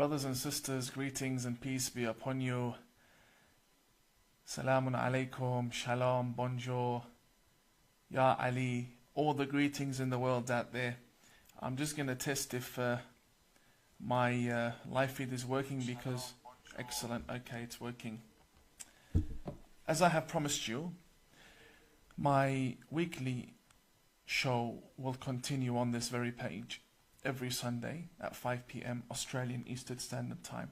Brothers and sisters, greetings and peace be upon you. Salamun alaikum, shalom, bonjour, ya Ali, all the greetings in the world out there. I'm just going to test if my live feed is working because... Excellent, okay, it's working. As I have promised you, my weekly show will continue on this very page every Sunday at 5 p.m. Australian Eastern Standard Time.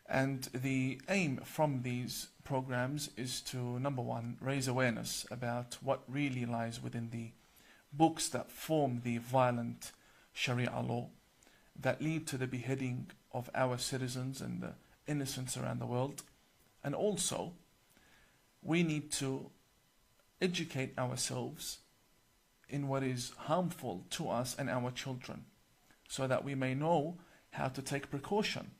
And the aim from these programs is to, number one, raise awareness about what really lies within the books that form the violent Sharia law that lead to the beheading of our citizens and the innocents around the world. And also, we need to educate ourselves in what is harmful to us and our children, so that we may know how to take precaution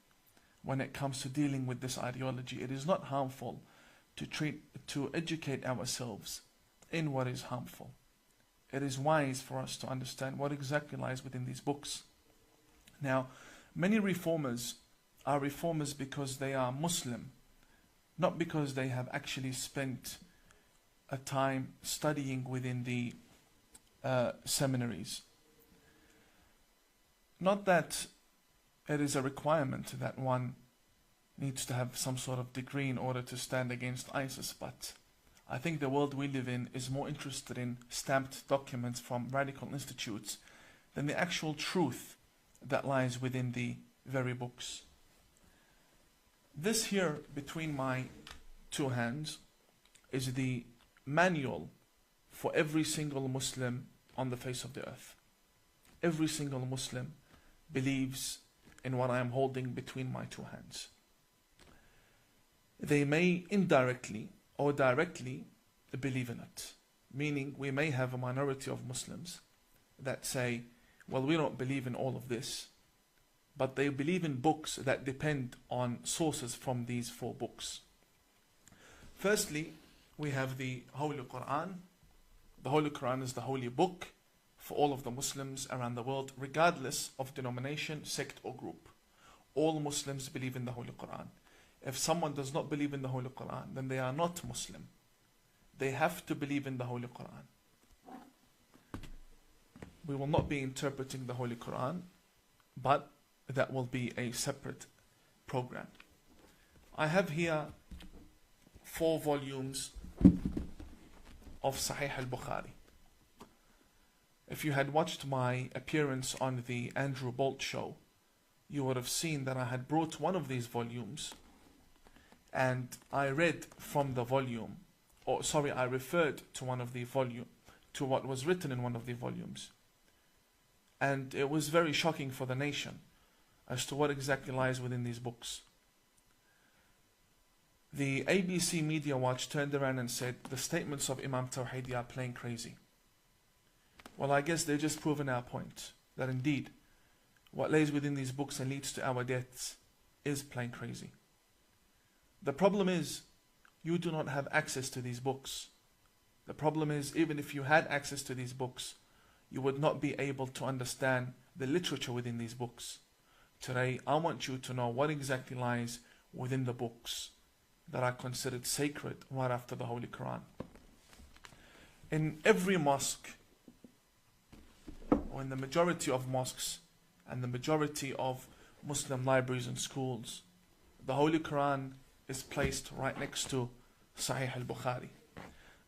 when it comes to dealing with this ideology. It is not harmful to educate ourselves in what is harmful. It is wise for us to understand what exactly lies within these books. Now, many reformers are reformers because they are Muslim, not because they have actually spent a time studying within the seminaries. Not that it is a requirement that one needs to have some sort of degree in order to stand against ISIS, but I think the world we live in is more interested in stamped documents from radical institutes than the actual truth that lies within the very books. This here between my two hands is the manual for every single Muslim on the face of the earth. Every single Muslim believes in what I am holding between my two hands. They may indirectly or directly believe in it. Meaning we may have a minority of Muslims that say, well, we don't believe in all of this, but they believe in books that depend on sources from these four books. Firstly, we have the Holy Quran. The Holy Quran is the holy book for all of the Muslims around the world, regardless of denomination, sect or group. All Muslims believe in the Holy Quran. If someone does not believe in the Holy Quran, then they are not Muslim. They have to believe in the Holy Quran. We will not be interpreting the Holy Quran, but that will be a separate program. I have here 4 volumes of Sahih al-Bukhari. If you had watched my appearance on the Andrew Bolt show, you would have seen that I had brought one of these volumes and I read from the volume, I referred to one of the volume, to what was written in one of the volumes. And it was very shocking for the nation as to what exactly lies within these books. The ABC Media Watch turned around and said, the statements of Imam Tawhidi are plain crazy. Well, I guess they're just proving our point, that indeed, what lays within these books and leads to our deaths is plain crazy. The problem is, you do not have access to these books. The problem is, even if you had access to these books, you would not be able to understand the literature within these books. Today, I want you to know what exactly lies within the books that are considered sacred right after the Holy Quran. In every mosque, or in the majority of mosques and the majority of Muslim libraries and schools, the Holy Quran is placed right next to Sahih al-Bukhari.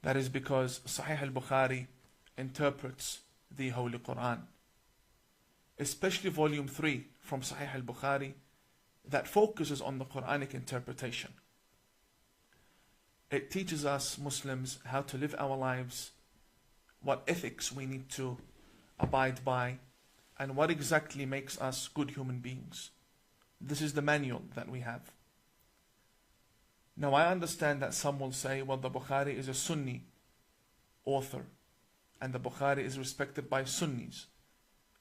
That is because Sahih al-Bukhari interprets the Holy Quran, especially volume 3 from Sahih al-Bukhari that focuses on the Quranic interpretation. It teaches us Muslims how to live our lives, what ethics we need to abide by, and what exactly makes us good human beings. This is the manual that we have. Now I understand that some will say, well, the Bukhari is a Sunni author, and the Bukhari is respected by Sunnis,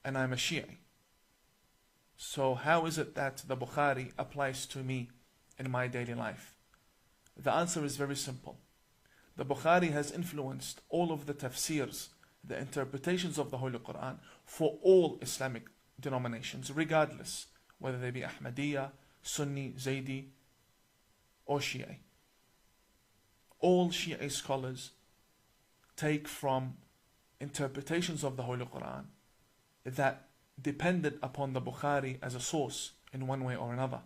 and I'm a Shi'i. So how is it that the Bukhari applies to me in my daily life? The answer is very simple. The Bukhari has influenced all of the tafsirs, the interpretations of the Holy Quran for all Islamic denominations, regardless whether they be Ahmadiyya, Sunni, Zaydi, or Shia. All Shia scholars take from interpretations of the Holy Quran that depended upon the Bukhari as a source in one way or another.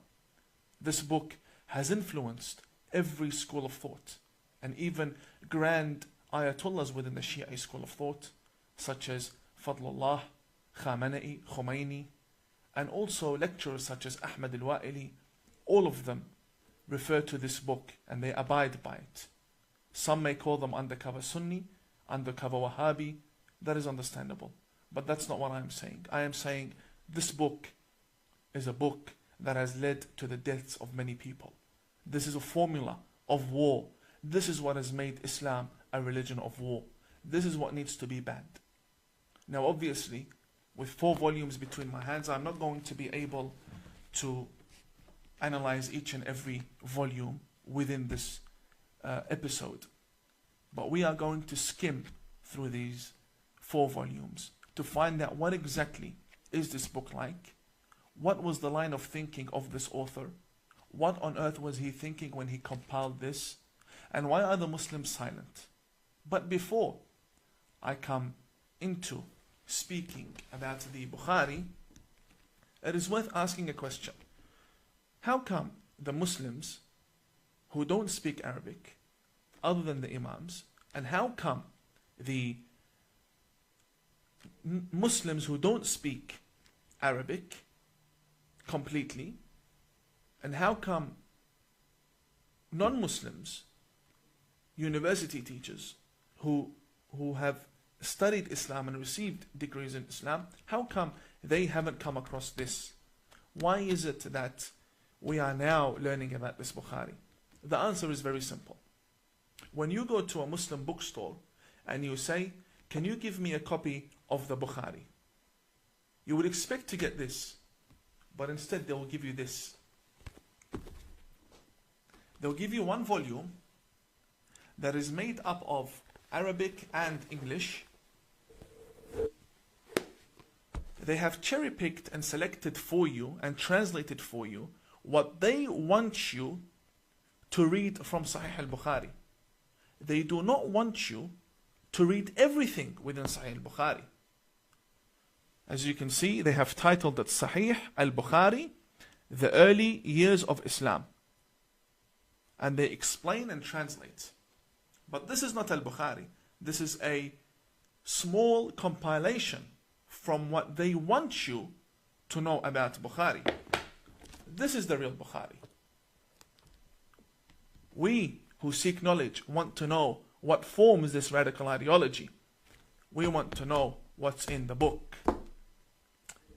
This book has influenced every school of thought, and even grand ayatollahs within the Shia school of thought, such as Fadlullah, Khamenei, Khomeini, and also lecturers such as Ahmad al-Wa'ili. All of them refer to this book and they abide by it. Some may call them undercover Sunni, undercover Wahhabi. That is understandable. But that's not what I am saying. I am saying this book is a book that has led to the deaths of many people. This is a formula of war. This is what has made Islam a religion of war. This is what needs to be banned. Now obviously, with 4 volumes between my hands, I'm not going to be able to analyze each and every volume within this episode. But we are going to skim through these 4 volumes to find out what exactly is this book like, what was the line of thinking of this author, what on earth was he thinking when he compiled this, and why are the Muslims silent? But before I come into speaking about the Bukhari, it is worth asking a question. How come the Muslims who don't speak Arabic, other than the Imams, and how come the Muslims who don't speak Arabic completely, and how come non-Muslims, university teachers who have studied Islam and received degrees in Islam, how come they haven't come across this? Why is it that we are now learning about this Bukhari? The answer is very simple. When you go to a Muslim bookstore and you say, can you give me a copy of the Bukhari? You would expect to get this, but instead they will give you this. They'll give you 1 volume that is made up of Arabic and English. They have cherry-picked and selected for you and translated for you what they want you to read from Sahih al-Bukhari. They do not want you to read everything within Sahih al-Bukhari. As you can see, they have titled it Sahih al-Bukhari, the early years of Islam. And they explain and translate. But this is not al-Bukhari. This is a small compilation from what they want you to know about Bukhari. This is the real Bukhari. We who seek knowledge want to know what forms this radical ideology. We want to know what's in the book.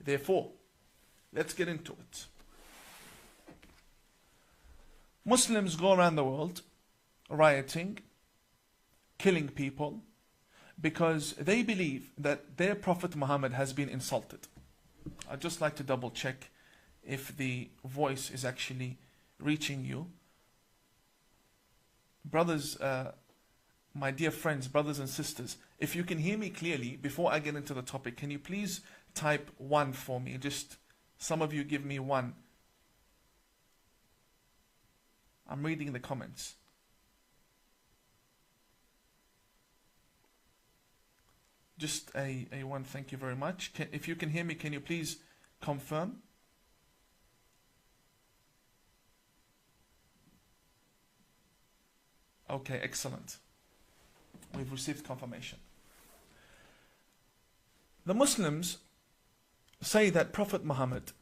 Therefore, let's get into it. Muslims go around the world rioting, killing people, because they believe that their Prophet Muhammad has been insulted. I'd just like to double check if the voice is actually reaching you. Brothers, my dear friends, brothers and sisters, if you can hear me clearly before I get into the topic, can you please type 1 for me? Just some of you give me 1. I'm reading the comments. Just a 1, thank you very much. If you can hear me, can you please confirm? Okay, excellent. We've received confirmation. The Muslims say that Prophet Muhammad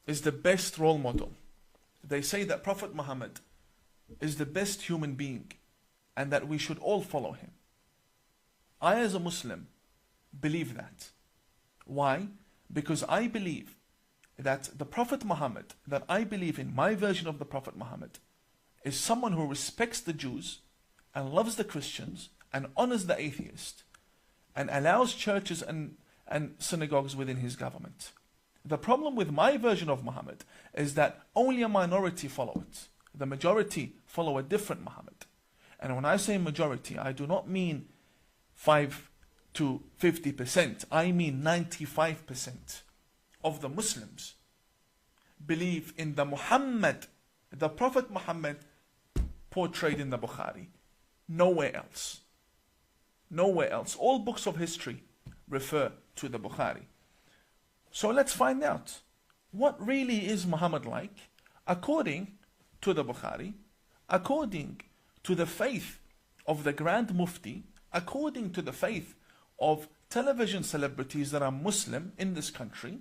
is the best role model. They say that Prophet Muhammad is the best human being and that we should all follow him. I, as a Muslim, believe that. Why? Because I believe that the Prophet Muhammad, that I believe in, my version of the Prophet Muhammad, is someone who respects the Jews and loves the Christians and honors the atheist and allows churches and synagogues within his government. The problem with my version of Muhammad is that only a minority follow it. The majority follow a different Muhammad. And when I say majority, I do not mean 5 to 50%. I mean 95% of the Muslims believe in the Muhammad, the Prophet Muhammad portrayed in the Bukhari. Nowhere else. Nowhere else. All books of history refer to the Bukhari. So let's find out, what really is Muhammad like according to the Bukhari, according to the faith of the Grand Mufti, according to the faith of television celebrities that are Muslim in this country,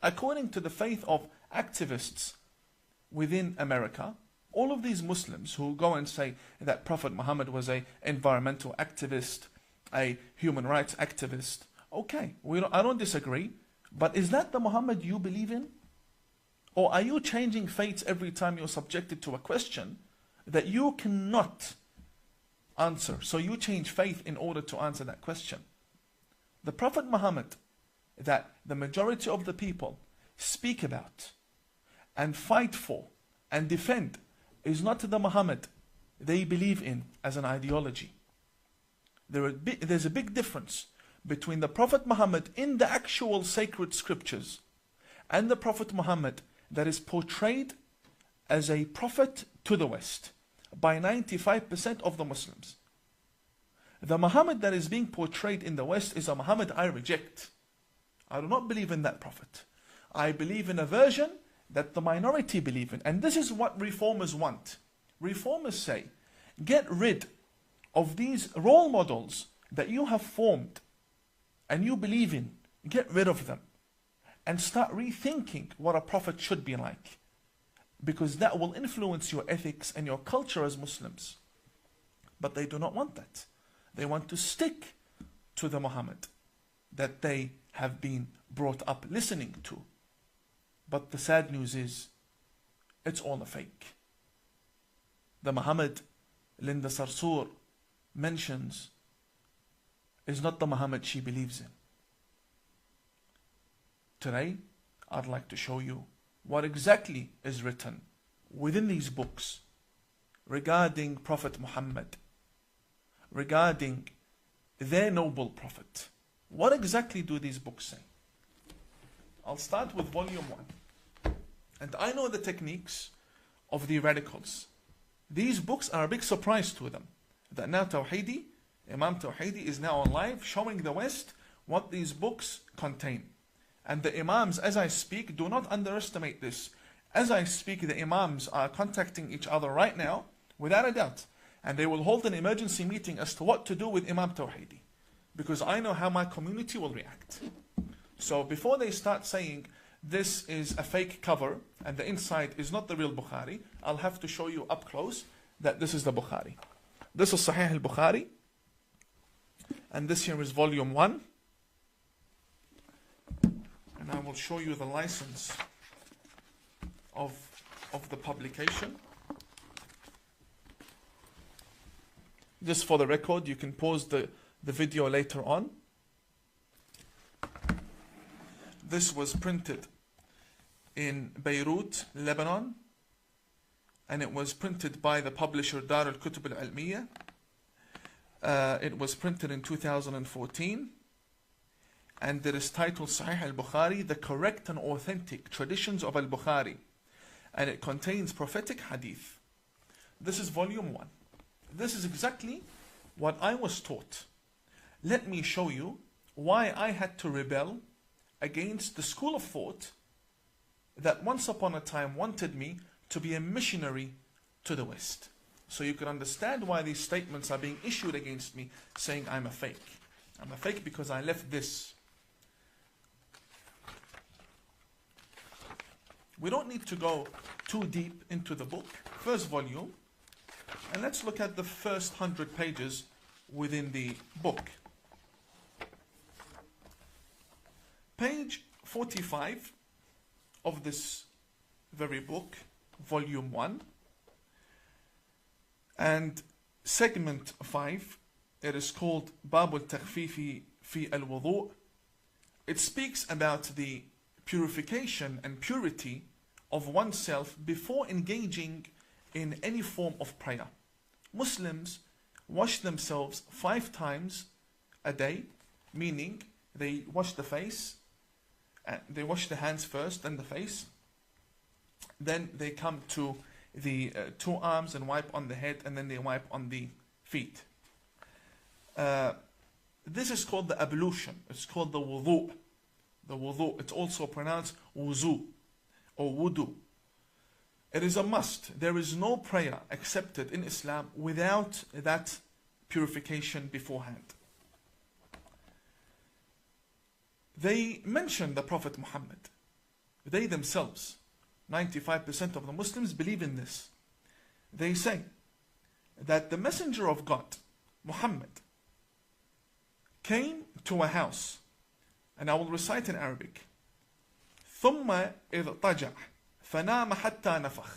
according to the faith of activists within America. All of these Muslims who go and say that Prophet Muhammad was an environmental activist, a human rights activist. Okay, I don't disagree, but is that the Muhammad you believe in? Or are you changing fates every time you're subjected to a question that you cannot answer? So you change faith in order to answer that question. The Prophet Muhammad that the majority of the people speak about and fight for and defend is not the Muhammad they believe in as an ideology. There's a big difference between the Prophet Muhammad in the actual sacred scriptures and the Prophet Muhammad that is portrayed as a prophet to the West by 95% of the Muslims. The Muhammad that is being portrayed in the West is a Muhammad I reject. I do not believe in that prophet. I believe in a version that the minority believe in. And this is what reformers want. Reformers say, get rid of these role models that you have formed and you believe in. Get rid of them and start rethinking what a prophet should be like, because that will influence your ethics and your culture as Muslims. But they do not want that. They want to stick to the Muhammad that they have been brought up listening to. But the sad news is, it's all a fake. The Muhammad Linda Sarsour mentions is not the Muhammad she believes in. Today, I'd like to show you what exactly is written within these books regarding Prophet Muhammad, regarding their noble prophet. What exactly do these books say? I'll start with volume 1. And I know the techniques of the radicals. These books are a big surprise to them. That now Tawhidi, Imam Tawhidi is now on live showing the West what these books contain. And the Imams, as I speak, do not underestimate this. As I speak, the Imams are contacting each other right now, without a doubt. And they will hold an emergency meeting as to what to do with Imam Tawhidi. Because I know how my community will react. So before they start saying this is a fake cover and the inside is not the real Bukhari, I'll have to show you up close that this is the Bukhari. This is Sahih al-Bukhari. And this here is volume 1. And I will show you the license of the publication. Just for the record, you can pause the video later on. This was printed in Beirut, Lebanon, and it was printed by the publisher Dar al-Kutub al-Almiya. It was printed in 2014, and it is titled Sahih al-Bukhari, the correct and authentic traditions of al-Bukhari, and it contains prophetic hadith. This is volume 1. This is exactly what I was taught. Let me show you why I had to rebel against the school of thought that once upon a time wanted me to be a missionary to the West. So you can understand why these statements are being issued against me, saying I'm a fake. I'm a fake because I left this. We don't need to go too deep into the book. First volume. And let's look at the first 100 pages within the book. Page 45 of this very book, volume 1, and segment 5, it is called Bab al-Takhfifi fi al-Wudu'. It speaks about the purification and purity of oneself before engaging in any form of prayer. Muslims wash themselves 5 times a day, meaning they wash the face, they wash the hands first, then the face, Then they come to the two arms and wipe on the head, and then they wipe on the feet. This is called the ablution. It's called the wudu. The wudu. It's also pronounced wuzu or wudu. It is a must. There is no prayer accepted in Islam without that purification beforehand. They mention the Prophet Muhammad. They themselves, 95% of the Muslims believe in this. They say that the Messenger of God, Muhammad, came to a house, and I will recite in Arabic. ثم اضطجع فنام حتى نفخ.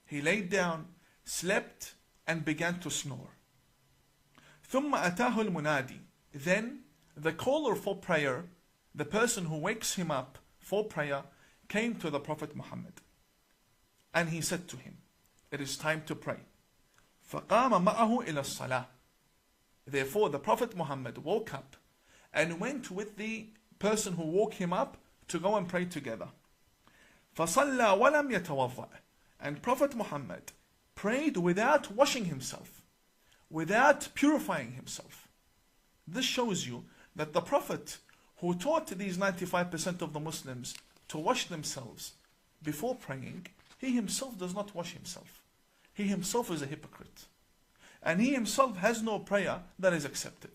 He laid down, slept, and began to snore. ثم أتاه المنادي. Then the caller for prayer, the person who wakes him up for prayer, came to the Prophet Muhammad. And he said to him, it is time to pray. فقام معه إلى الصلاة. Therefore the Prophet Muhammad woke up and went with the person who woke him up to go and pray together. فصلى ولم يتوضأ. And Prophet Muhammad prayed without washing himself, without purifying himself. This shows you that the Prophet who taught these 95% of the Muslims to wash themselves before praying, he himself does not wash himself. He himself is a hypocrite. And he himself has no prayer that is accepted.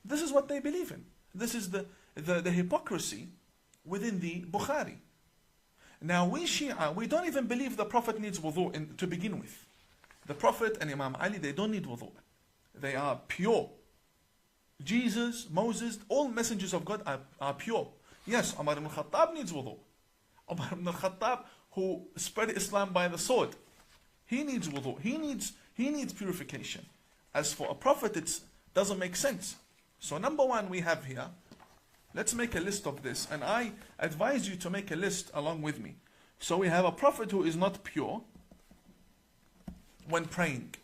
This is what they believe in. This is the hypocrisy within the Bukhari. Now we Shia, we don't even believe the Prophet needs wudu to begin with. The Prophet and Imam Ali, they don't need wudu. They are pure. Jesus, Moses, all messengers of God are pure. Yes, Umar ibn al-Khattab needs wudu. Umar ibn al-Khattab, who spread Islam by the sword, he needs wudu. He needs purification. As for a prophet, it doesn't make sense. So number one we have here, let's make a list of this, and I advise you to make a list along with me. So we have a prophet who is not pure when praying.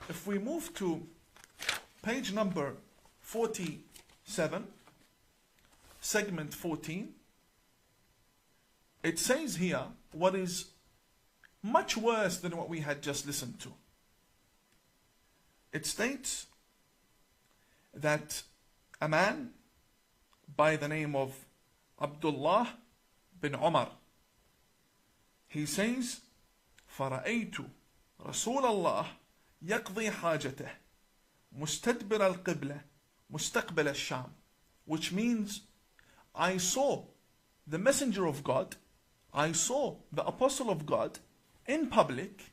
If we move to page number 47, segment 14, it says here what is much worse than what we had just listened to. It states that a man by the name of Abdullah bin Umar, he says, فَرَأَيْتُ رَسُولَ اللَّهِ يَقْضِي حَاجَتَهُ مُسْتَدْبِرَ الْقِبْلَةِ مُسْتَقْبِلَ الشَّامِ, which means I saw the messenger of God, I saw the apostle of God in public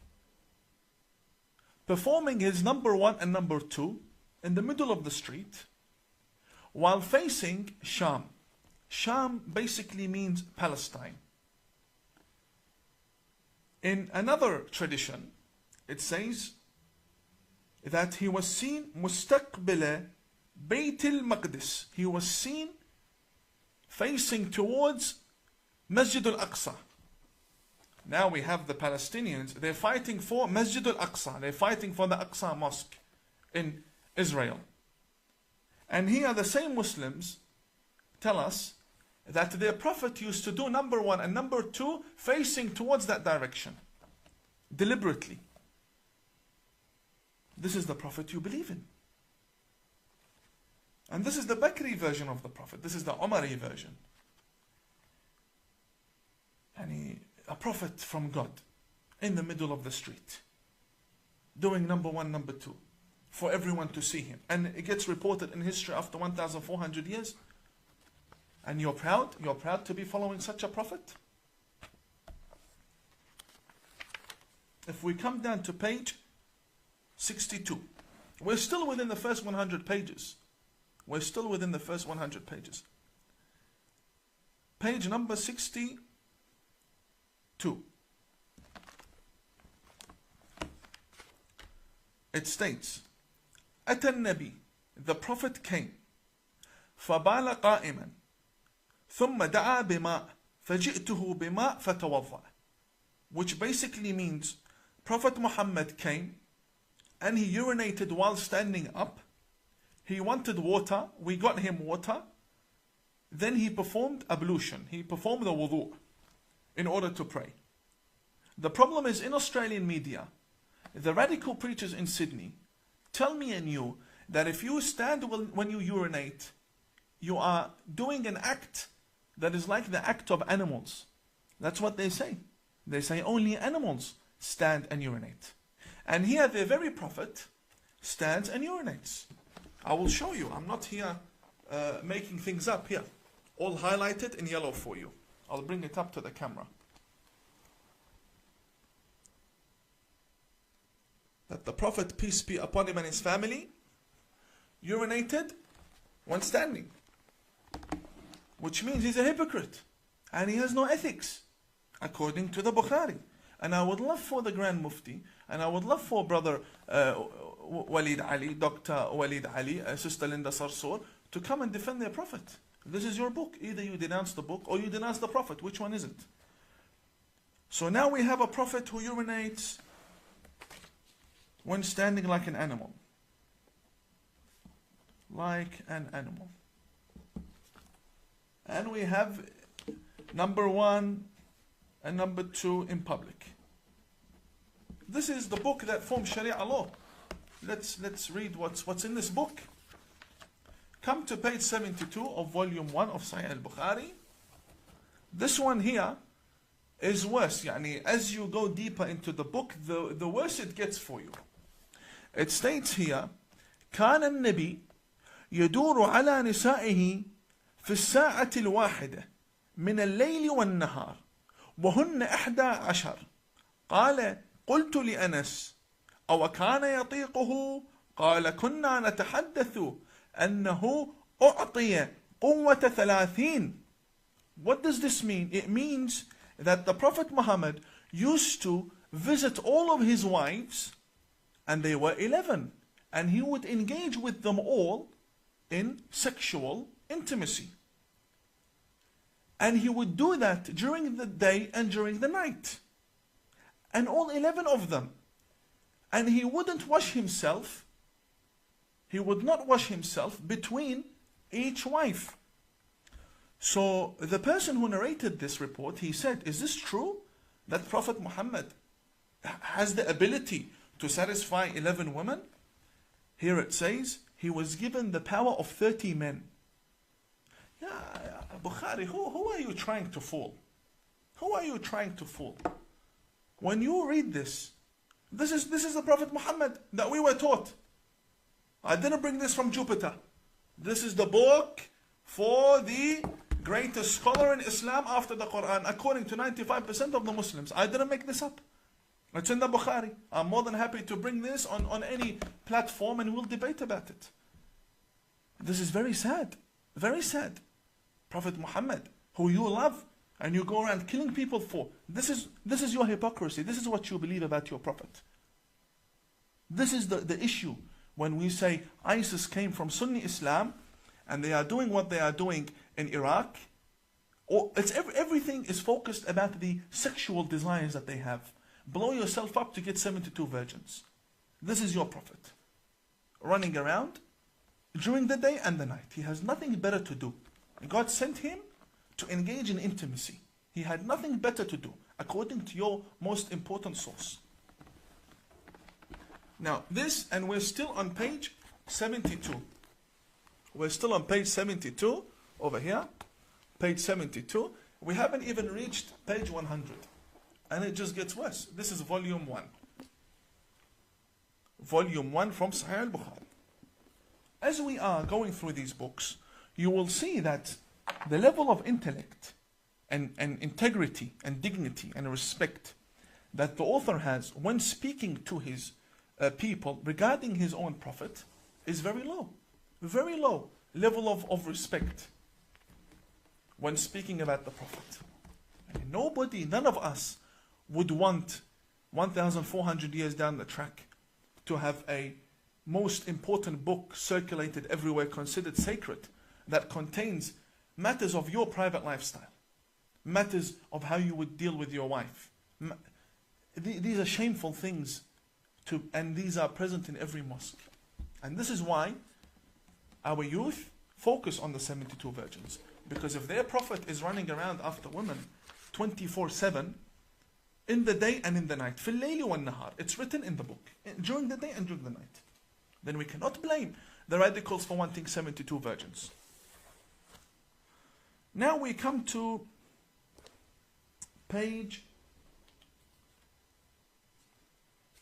performing his number one and number two in the middle of the street while facing Sham. Sham basically means Palestine. In another tradition, it says that he was seen مستقبل بيت المقدس. He was seen facing towards Masjid al-Aqsa. Now we have the Palestinians, they're fighting for Masjid al-Aqsa. They're fighting for the Aqsa Mosque in Israel. And here the same Muslims tell us that their Prophet used to do number one and number two facing towards that direction. Deliberately. This is the Prophet you believe in. And this is the Bakri version of the Prophet. This is the Umari version. And a prophet from God in the middle of the street doing number one, number two for everyone to see him. And it gets reported in history after 1,400 years. And you're proud to be following such a prophet? If we come down to page 62, we're still within the first 100 pages. We're still within the first 100 pages. Page number 62. It states, أتى النبي, the Prophet came, فبال قائما, ثم دعا بماء, فجئته بماء فتوضأ. Which basically means Prophet Muhammad came and he urinated while standing up. He wanted water, we got him water. Then he performed ablution, he performed the wudu. in order to pray. The problem is in Australian media, the radical preachers in Sydney tell me and you that if you stand when you urinate, you are doing an act that is like the act of animals. That's what they say. They say only animals stand and urinate. And here the very Prophet stands and urinates. I will show you. I'm not here making things up here. All highlighted in yellow for you. I'll bring it up to the camera. That the Prophet, peace be upon him and his family, urinated when standing. Which means he's a hypocrite. And he has no ethics, according to the Bukhari. And I would love for the Grand Mufti, and I would love for Brother Walid Ali, Dr. Walid Ali, Sister Linda Sarsour, to come and defend their Prophet. This is your book. Either you denounce the book or you denounce the Prophet. Which one is it? So now we have a Prophet who urinates when standing like an animal. Like an animal. And we have number 1 and number 2 in public. This is the book that forms Sharia law. Let's read what's in this book. Come to page 72 of volume 1 of Sahih al-Bukhari. This one here is worse. Yani, as you go deeper into the book, the worse it gets for you. It states here, كان النبي يدور على نسائه في الساعة الواحدة من الليل والنهار وهن 11. قال قلت لأنس أو كان يطيقه؟ قال كنا نتحدث أنه أعطي قوة 30. What does this mean? It means that the Prophet Muhammad used to visit all of his wives, and they were 11, and he would engage with them all in sexual intimacy. And he would do that during the day and during the night. And all 11 of them. And he wouldn't wash himself. He would not wash himself between each wife. So the person who narrated this report, he said, is this true? That Prophet Muhammad has the ability to satisfy 11 women? Here it says, he was given the power of 30 men. Yeah, Bukhari, who are you trying to fool? Who are you trying to fool? When you read this is the Prophet Muhammad that we were taught. I didn't bring this from Jupiter. This is the book for the greatest scholar in Islam after the Quran, according to 95% of the Muslims. I didn't make this up. It's in the Bukhari. I'm more than happy to bring this on any platform and we'll debate about it. This is very sad. Very sad. Prophet Muhammad, who you love and you go around killing people for. This is your hypocrisy. This is what you believe about your Prophet. This is the issue when we say ISIS came from Sunni Islam and they are doing what they are doing in Iraq. Or everything is focused about the sexual desires that they have. Blow yourself up to get 72 virgins. This is your Prophet. Running around during the day and the night. He has nothing better to do. God sent him to engage in intimacy. He had nothing better to do, according to your most important source. Now this, and we're still on page 72. We're still on page 72 over here. Page 72. We haven't even reached page 100. And it just gets worse. This is volume 1. Volume 1 from Sahih al-Bukhari. As we are going through these books, you will see that the level of intellect and integrity and dignity and respect that the author has when speaking to his people regarding his own Prophet is very low. Very low level of respect when speaking about the Prophet. And none of us would want 1,400 years down the track to have a most important book circulated everywhere, considered sacred, that contains matters of your private lifestyle, matters of how you would deal with your wife. These are shameful things, and these are present in every mosque. And this is why our youth focus on the 72 virgins. Because if their Prophet is running around after women 24/7, in the day and in the night. في الليل والنهار. It's written in the book. During the day and during the night. Then we cannot blame the radicals for wanting 72 virgins. Now we come to page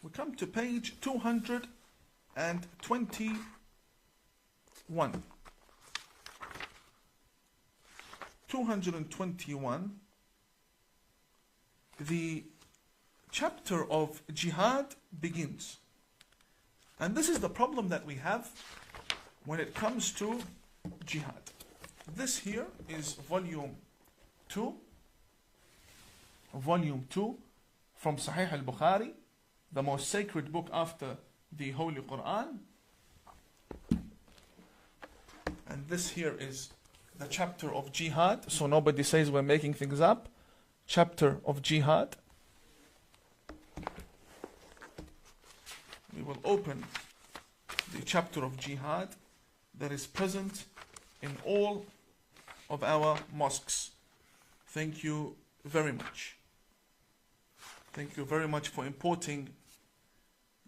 221. 221. The chapter of jihad begins. And this is the problem that we have when it comes to jihad. This here is volume 2 from Sahih al-Bukhari, the most sacred book after the Holy Quran. And this here is the chapter of jihad, so nobody says we're making things up. Chapter of jihad. We will open the chapter of jihad that is present in all of our mosques. Thank you very much. Thank you very much for importing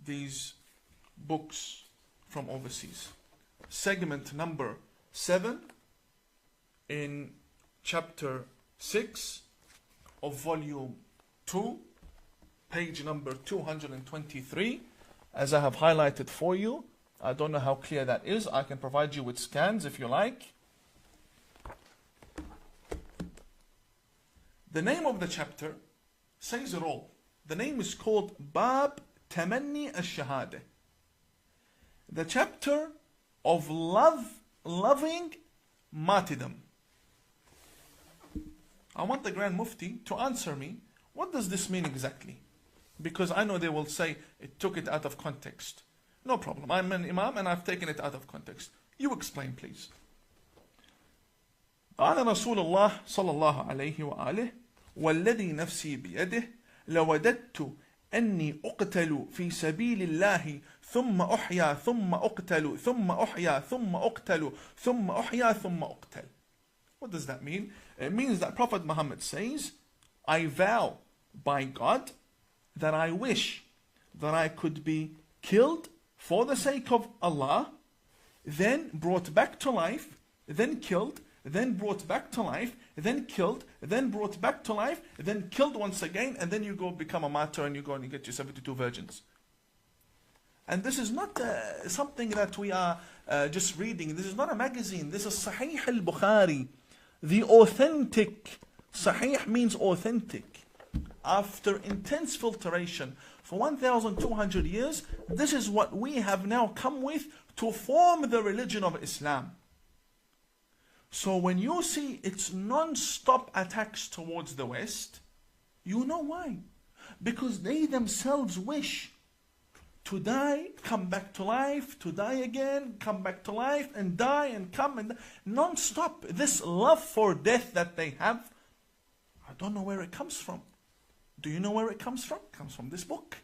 these books from overseas. Segment number 7 in chapter 6 of volume 2, page number 223, as I have highlighted for you. I don't know how clear that is. I can provide you with scans if you like. The name of the chapter says it all. The name is called Bab Tamanni al-Shahada. The chapter of loving martyrdom. I want the Grand Mufti to answer me, what does this mean exactly? Because I know they will say it took it out of context. No problem. I'm an Imam and I've taken it out of context. You explain, please. قال رسول الله صلى الله عليه وآله والذي نفسي بيده لوددت أني أقتل في سبيل الله ثم أحيا ثم أقتل ثم أحيا ثم أقتل ثم أحيا ثم أقتل. What does that mean? It means that Prophet Muhammad says, I vow by God that I wish that I could be killed for the sake of Allah, then brought back to life, then killed, then brought back to life, then killed, then brought back to life, then killed once again, and then you go become a martyr and you go and you get your 72 virgins. And this is not something that we are just reading. This is not a magazine. This is Sahih al-Bukhari. The authentic. Sahih means authentic. After intense filtration for 1,200 years, this is what we have now come with to form the religion of Islam. So when you see its non-stop attacks towards the West, you know why. Because they themselves wish to die, come back to life, to die again, come back to life, and die and come and non-stop. This love for death that they have, I don't know where it comes from. Do you know where it comes from? It comes from this book.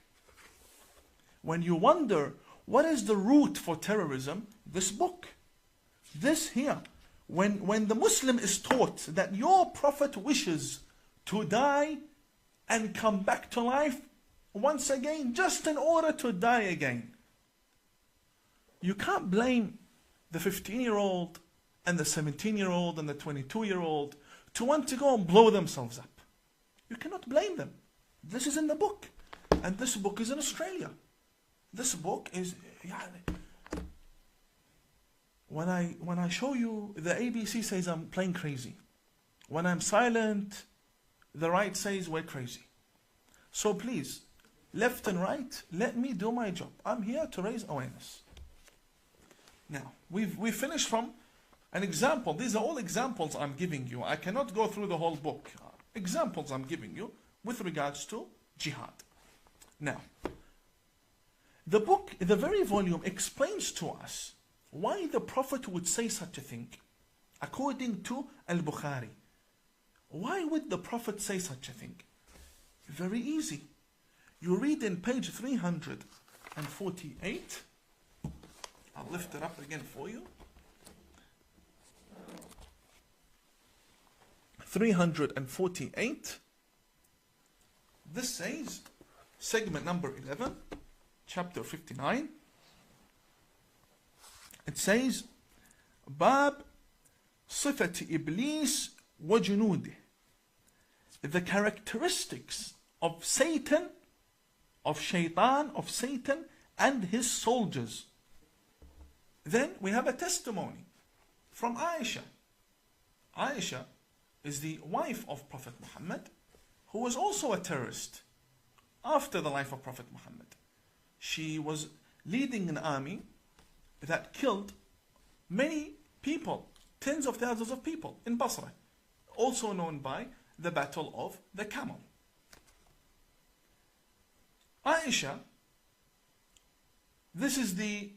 When you wonder, what is the root for terrorism? This book. This here. When the Muslim is taught that your Prophet wishes to die and come back to life once again, just in order to die again, you can't blame the 15-year-old and the 17-year-old and the 22-year-old to want to go and blow themselves up. You cannot blame them. This is in the book. And this book is in Australia. This book is... When I show you, the ABC says I'm playing crazy. When I'm silent, the right says we're crazy. So please, left and right, let me do my job. I'm here to raise awareness. Now, we've finished from an example. These are all examples I'm giving you. I cannot go through the whole book. Examples I'm giving you with regards to jihad. Now, the book, the very volume explains to us why the Prophet would say such a thing. According to Al-Bukhari. Why would the Prophet say such a thing? Very easy. You read in page 348. I'll lift it up again for you. 348. This says, segment number 11, chapter 59. It says, Bab Sifat Iblis wa Junudih. The characteristics of Satan, of Shaitan, of Satan and his soldiers. Then we have a testimony from Aisha. Aisha is the wife of Prophet Muhammad, who was also a terrorist after the life of Prophet Muhammad. She was leading an army that killed many people, tens of thousands of people in Basra, also known by the Battle of the Camel. Aisha, this is the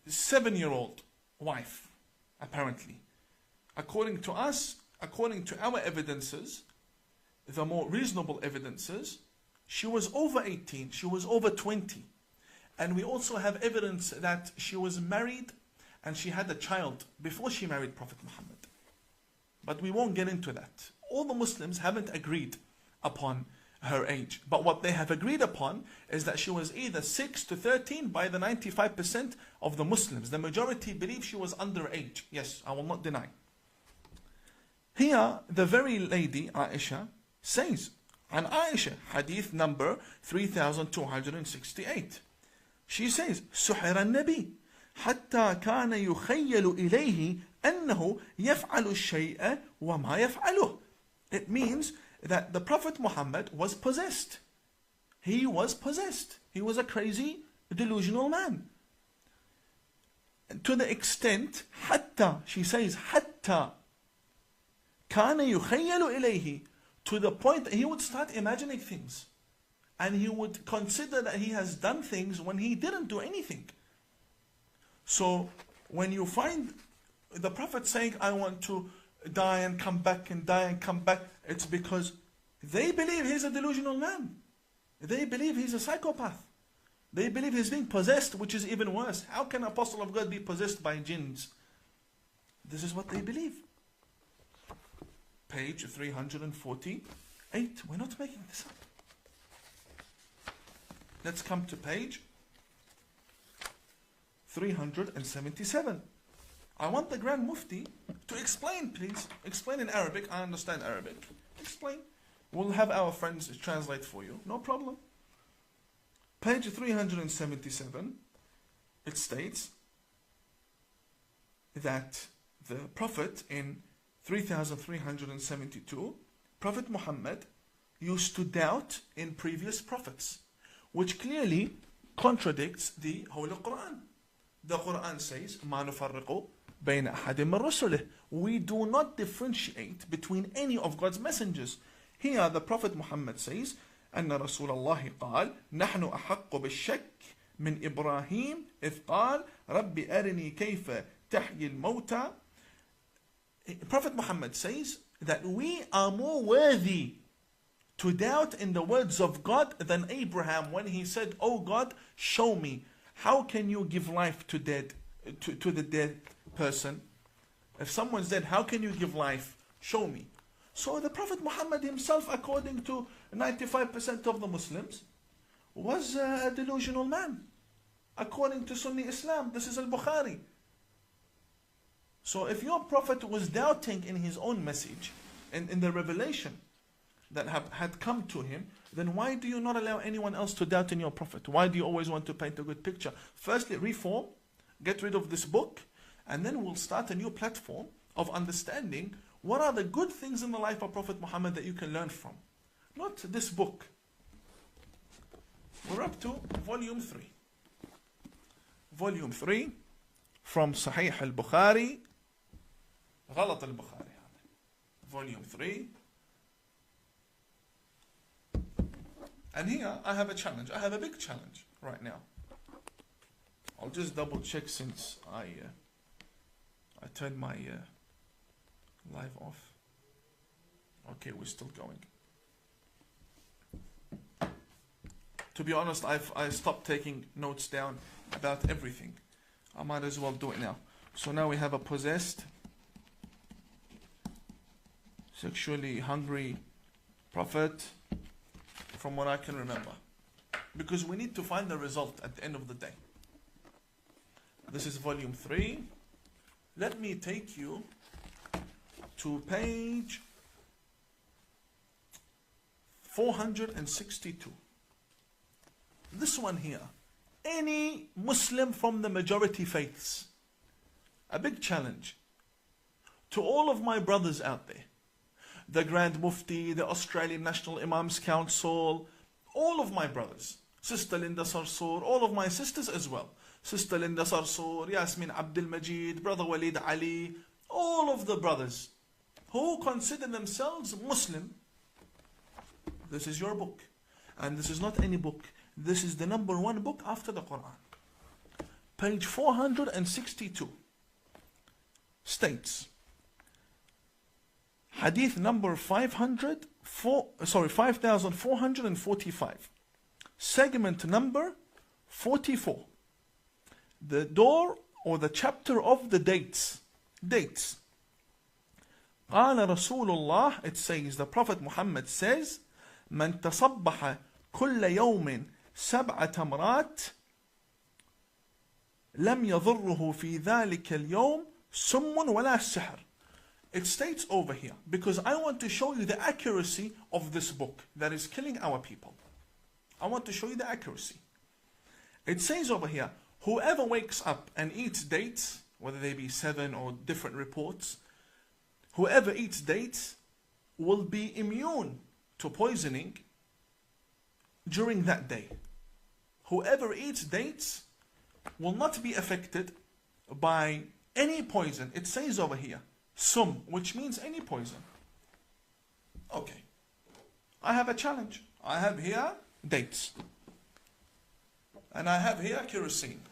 7-year-old wife, apparently. According to us, according to our evidences, the more reasonable evidences, she was over 18, she was over 20. And we also have evidence that she was married and she had a child before she married Prophet Muhammad. But we won't get into that. All the Muslims haven't agreed upon her age. But what they have agreed upon is that she was either 6 to 13 by the 95% of the Muslims. The majority believe she was underage. Yes, I will not deny. Here, the very lady, Aisha, says, and Aisha, hadith number 3268. She says, سحر النبي حتى كان يخيل إليه أنه يفعل الشيء وما يفعله. It means that the Prophet Muhammad was possessed. He was possessed. He was a crazy, delusional man. To the extent, حتى, she says, حتى كان يخيل إليه, to the point that he would start imagining things. And he would consider that he has done things when he didn't do anything. So when you find the Prophet saying, I want to die and come back and die and come back, it's because they believe he's a delusional man. They believe he's a psychopath. They believe he's being possessed, which is even worse. How can an apostle of God be possessed by jinns? This is what they believe. Page 348. We're not making this up. Let's come to page 377. I want the Grand Mufti to explain, please. Explain in Arabic. I understand Arabic. Explain. We'll have our friends translate for you. No problem. Page 377. It states that the Prophet in 3372, Prophet Muhammad used to doubt in previous prophets, which clearly contradicts the Holy Quran. The Quran says, مَا نُفَرِّقُ بَيْنَ أَحَدٍ مِّن رُسُلِهِ. We do not differentiate between any of God's messengers. Here the Prophet Muhammad says, أن رسول الله قال نحن أحق بالشك من إبراهيم إذ قال رب أرني كيف تحيي الموتى. Prophet Muhammad says that we are more worthy to doubt in the words of God than Abraham when he said, Oh God, show me, how can you give life to the dead person? If someone's dead, how can you give life? Show me. So the Prophet Muhammad himself, according to 95% of the Muslims, was a delusional man. According to Sunni Islam, this is al-Bukhari. So if your Prophet was doubting in his own message, in the revelation that had come to him, then why do you not allow anyone else to doubt in your Prophet? Why do you always want to paint a good picture? Firstly, reform, get rid of this book, and then we'll start a new platform of understanding what are the good things in the life of Prophet Muhammad that you can learn from. Not this book. We're up to volume 3. Volume 3 from Sahih al-Bukhari. غلط al-Bukhari. Volume 3. And here I have a challenge. I have a big challenge right now. I'll just double check since I turned my live off. Okay, we're still going. To be honest, I stopped taking notes down about everything. I might as well do it now. So now we have a possessed, sexually hungry prophet from what I can remember. Because we need to find the result at the end of the day. This is volume 3. Let me take you to page 462. This one here. Any Muslim from the majority faiths. A big challenge to all of my brothers out there. The Grand Mufti, the Australian National Imams Council, all of my brothers. Sister Linda Sarsour, all of my sisters as well. Sister Linda Sarsour, Yasmin Abdul Majid, Brother Walid Ali, all of the brothers who consider themselves Muslim. This is your book. And this is not any book. This is the #1 book after the Quran. Page 462 states, Hadith number 5445, segment number 44. The door or the chapter of the dates. Dates. قال رسول الله, it says, the Prophet Muhammad says, من تصبح كل يوم 7 تمرات لم يضره في ذلك اليوم سم ولا سحر. It states over here, because I want to show you the accuracy of this book that is killing our people. I want to show you the accuracy. It says over here, whoever wakes up and eats dates, whether they be 7 or different reports, whoever eats dates will be immune to poisoning during that day. Whoever eats dates will not be affected by any poison. It says over here, sum, which means any poison. Okay. I have a challenge. I have here dates. And I have here kerosene.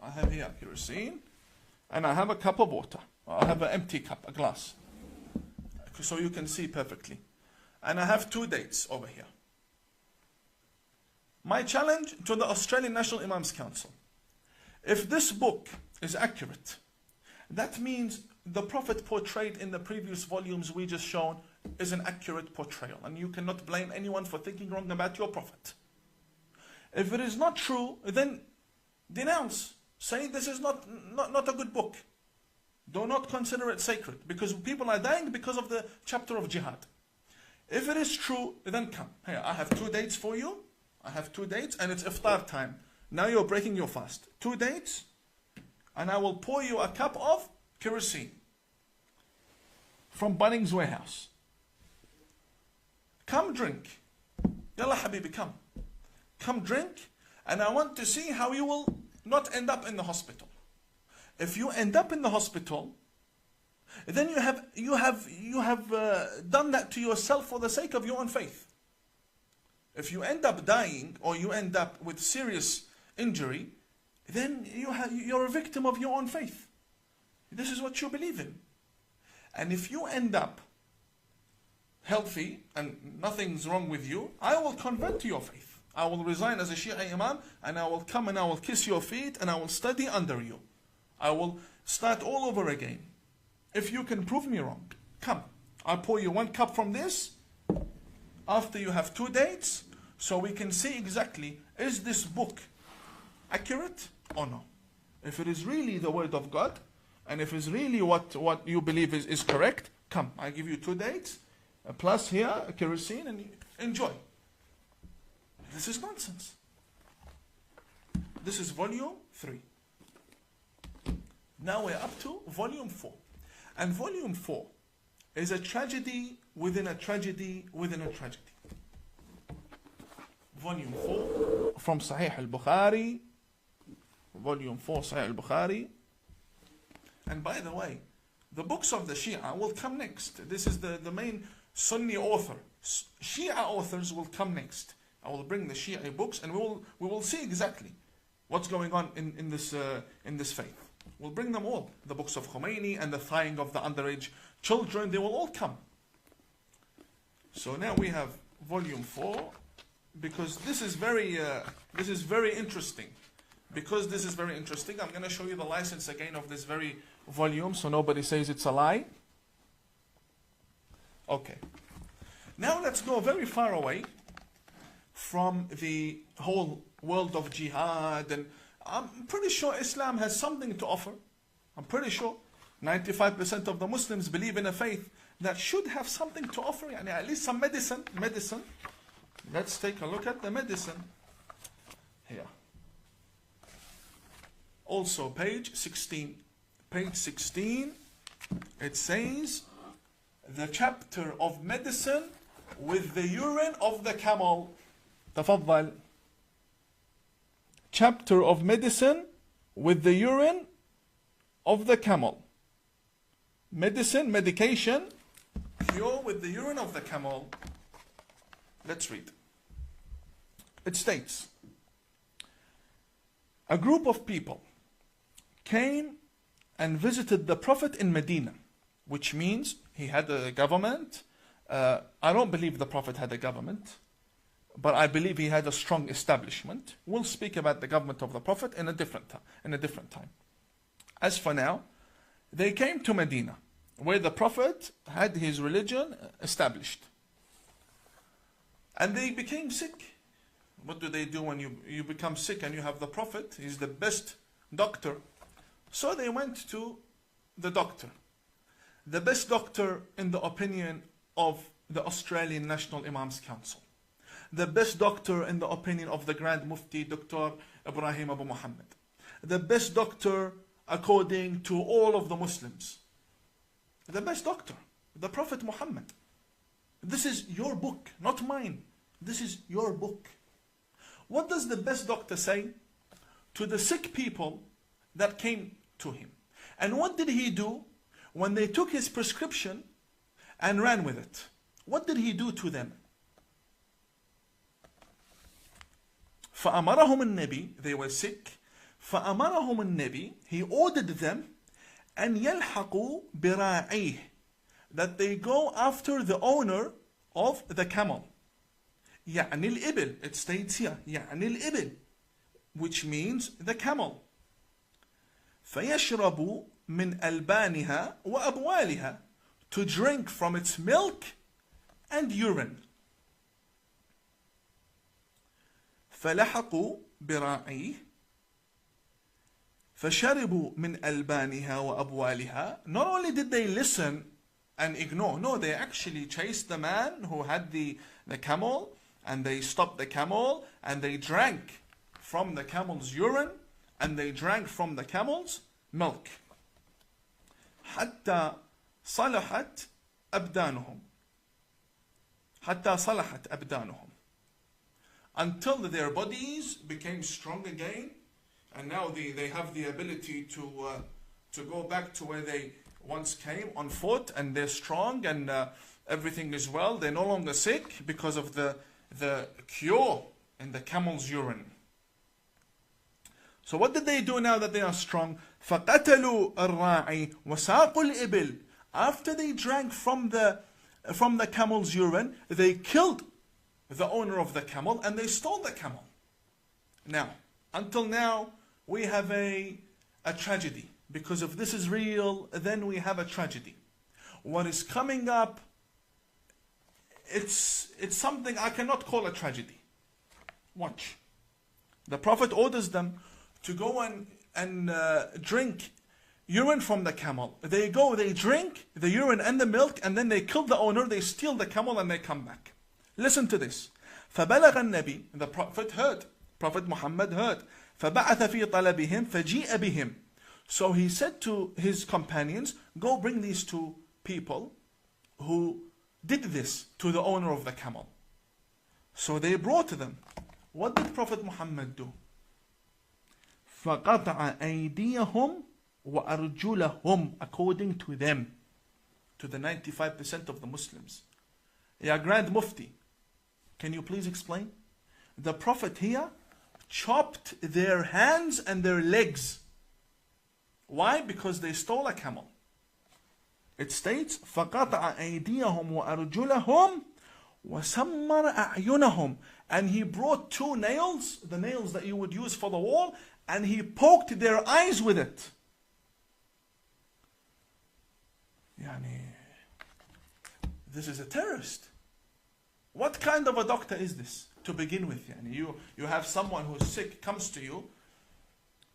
I have here kerosene. And I have a cup of water. I have an empty cup, a glass. So you can see perfectly. And I have 2 dates over here. My challenge to the Australian National Imams Council. If this book is accurate, that means the Prophet portrayed in the previous volumes we just shown is an accurate portrayal. And you cannot blame anyone for thinking wrong about your Prophet. If it is not true, then denounce. Say this is not a good book. Do not consider it sacred. Because people are dying because of the chapter of jihad. If it is true, then come. Here, I have 2 dates for you. I have 2 dates and it's iftar time. Now you're breaking your fast. 2 dates and I will pour you a cup of kerosene from Bunnings Warehouse. Come drink. Yalla habibi, come. Come drink, and I want to see how you will not end up in the hospital. If you end up in the hospital, then you have done that to yourself for the sake of your own faith. If you end up dying or you end up with serious injury, then you're a victim of your own faith. This is what you believe in. And if you end up healthy and nothing's wrong with you, I will convert to your faith. I will resign as a Shia Imam and I will come and I will kiss your feet and I will study under you. I will start all over again. If you can prove me wrong, come. I'll pour you 1 cup from this after you have 2 dates so we can see exactly, is this book accurate or no? If it is really the word of God and if it's really what you believe is correct, come. I give you 2 dates plus here a kerosene and enjoy. This is nonsense. This is volume 3. Now we're up to volume 4. And volume 4 is a tragedy within a tragedy within a tragedy. Volume 4 from Sahih al-Bukhari. Volume 4 Sahih al-Bukhari. And by the way, the books of the Shia will come next. This is the main Sunni author. Shia authors will come next. I will bring the Shia books and we will see exactly what's going on in this faith. We'll bring them all. The books of Khomeini and the thawing of the underage children, they will all come. So now we have volume 4, because this is very interesting. Because this is very interesting, I'm going to show you the license again of this very volume so nobody says it's a lie. Okay. Now let's go very far away from the whole world of jihad, and I'm pretty sure Islam has something to offer. I'm pretty sure 95% of the Muslims believe in a faith that should have something to offer, yani at least some medicine. Let's take a look at the medicine here. Also page 16. Page 16, it says the chapter of medicine with the urine of the camel. تفضل. Chapter of medicine with the urine of the camel. Medicine, medication, cure with the urine of the camel. Let's read. It states, a group of people came and visited the Prophet in Medina, which means he had a government. I don't believe the Prophet had a government, but I believe he had a strong establishment. We'll speak about the government of the Prophet in a different time. As for now, they came to Medina, where the Prophet had his religion established. And they became sick. What do they do when you become sick and you have the Prophet? He's the best doctor. So they went to the doctor. The best doctor in the opinion of the Australian National Imams Council. The best doctor in the opinion of the Grand Mufti, Dr. Ibrahim Abu Muhammad. The best doctor according to all of the Muslims. The best doctor, the Prophet Muhammad. This is your book, not mine. This is your book. What does the best doctor say to the sick people that came to him? And what did he do when they took his prescription and ran with it? What did he do to them? فأمرهم النبي, they were sick. فأمرهم النبي, he ordered them أن يلحقوا براعيه, that they go after the owner of the camel. يعني الإبل, it states here, يعني الإبل, which means the camel. فيشربوا من ألبانها وأبوالها, to drink from its milk and urine. فلحقوا براعيه فشربوا من ألبانها وأبوالها. Not only did they listen and ignore, no, they actually chased the man who had the camel, and they stopped the camel, and they drank from the camel's urine, and they drank from the camel's milk. حتى صلحت أبدانهم. حتى صلحت أبدانهم. Until their bodies became strong again, and now they have the ability to go back to where they once came on foot, and they're strong, and everything is well. They're no longer sick because of the cure in the camel's urine. So what did they do now that they are strong? فَقَتَلُوا الرَّاعِي وَسَاقُوا الْإِبِلِ. After they drank from the camel's urine, they killed the owner of the camel, and they stole the camel. Now, until now, we have a tragedy. Because if this is real, then we have a tragedy. What is coming up, it's something I cannot call a tragedy. Watch. The Prophet orders them to go and drink urine from the camel. They go, they drink the urine and the milk, and then they kill the owner, they steal the camel, and they come back. Listen to this. فبلغ النبي, the Prophet heard, Prophet Muhammad heard. فبعث في طلبهم فجيء بهم. So he said to his companions, go bring these two people who did this to the owner of the camel. So they brought them. What did Prophet Muhammad do? فقطع أيديهم وأرجلهم, according to them, to the 95% of the Muslims. Ya Grand Mufti, can you please explain? The Prophet here chopped their hands and their legs. Why? Because they stole a camel. It states فقطع أيديهم وأرجلهم وسمر أعينهم, and he brought two nails, the nails that you would use for the wall, and he poked their eyes with it. Yani, this is a terrorist. What kind of a doctor is this to begin with? You have someone who's sick, comes to you,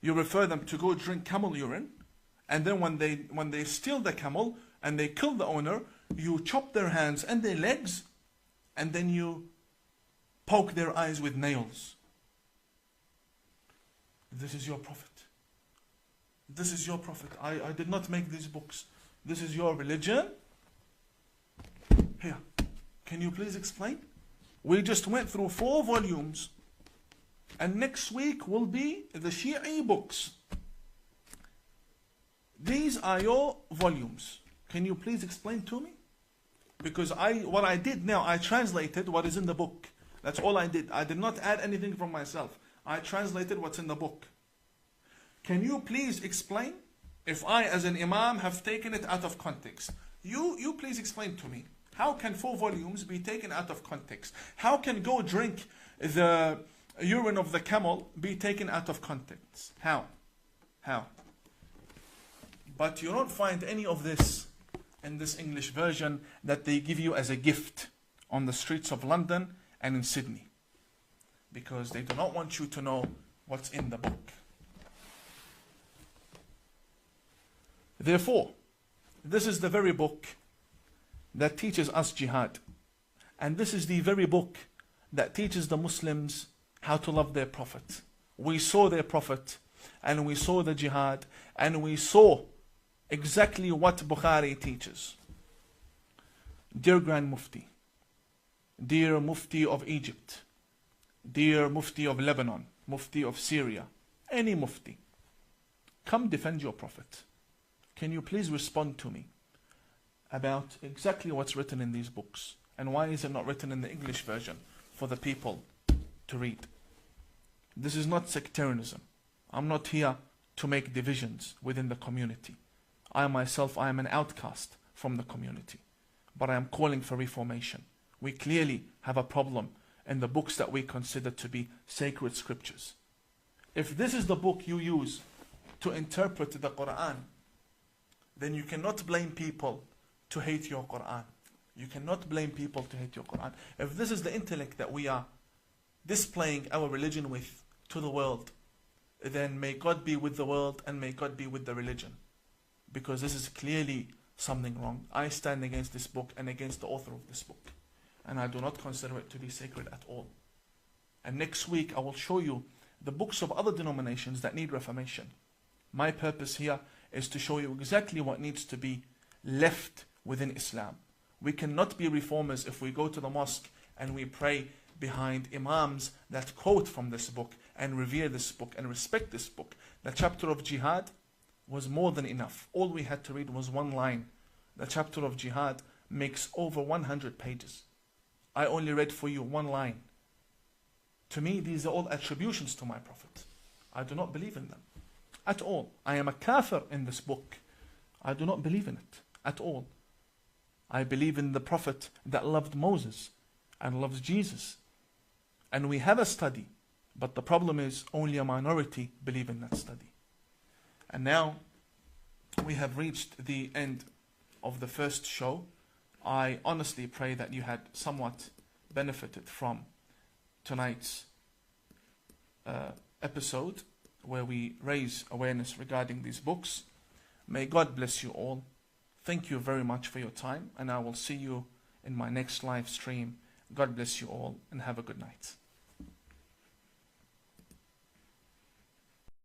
you refer them to go drink camel urine, and then when they steal the camel and they kill the owner, you chop their hands and their legs, and then you poke their eyes with nails. This is your prophet. This is your prophet. I did not make these books. This is your religion. Here, can you please explain? We just went through 4 volumes, and next week will be the Shi'i books. These are your volumes. Can you please explain to me? Because what I did now, I translated what is in the book. That's all I did. I did not add anything from myself. I translated what's in the book. Can you please explain? If I, as an imam, have taken it out of context, you please explain to me. How can 4 volumes be taken out of context? How can go drink the urine of the camel be taken out of context? How? But you don't find any of this in this English version that they give you as a gift on the streets of London and in Sydney, because they do not want you to know what's in the book. Therefore, this is the very book that teaches us jihad. And this is the very book that teaches the Muslims how to love their Prophet. We saw their Prophet, and we saw the jihad, and we saw exactly what Bukhari teaches. Dear Grand Mufti, dear Mufti of Egypt, dear Mufti of Lebanon, Mufti of Syria, any Mufti, come defend your Prophet. Can you please respond to me about exactly what's written in these books, and why is it not written in the English version for the people to read? This is not sectarianism. I'm not here to make divisions within the community. I myself, I am an outcast from the community, but I am calling for reformation. We clearly have a problem in the books that we consider to be sacred scriptures. If this is the book you use to interpret the Quran, then you cannot blame people to hate your Quran. You cannot blame people to hate your Quran. If this is the intellect that we are displaying our religion with to the world, then may God be with the world and may God be with the religion. Because this is clearly something wrong. I stand against this book and against the author of this book. And I do not consider it to be sacred at all. And next week I will show you the books of other denominations that need reformation. My purpose here is to show you exactly what needs to be left within Islam. We cannot be reformers if we go to the mosque and we pray behind imams that quote from this book and revere this book and respect this book. The chapter of jihad was more than enough. All we had to read was 1 line. The chapter of jihad makes over 100 pages. I only read for you 1 line. To me, these are all attributions to my Prophet. I do not believe in them at all. I am a kafir in this book. I do not believe in it at all. I believe in the Prophet that loved Moses and loves Jesus. And we have a study, but the problem is only a minority believe in that study. And now we have reached the end of the first show. I honestly pray that you had somewhat benefited from tonight's episode, where we raise awareness regarding these books. May God bless you all. Thank you very much for your time, and I will see you in my next live stream. God bless you all, and have a good night.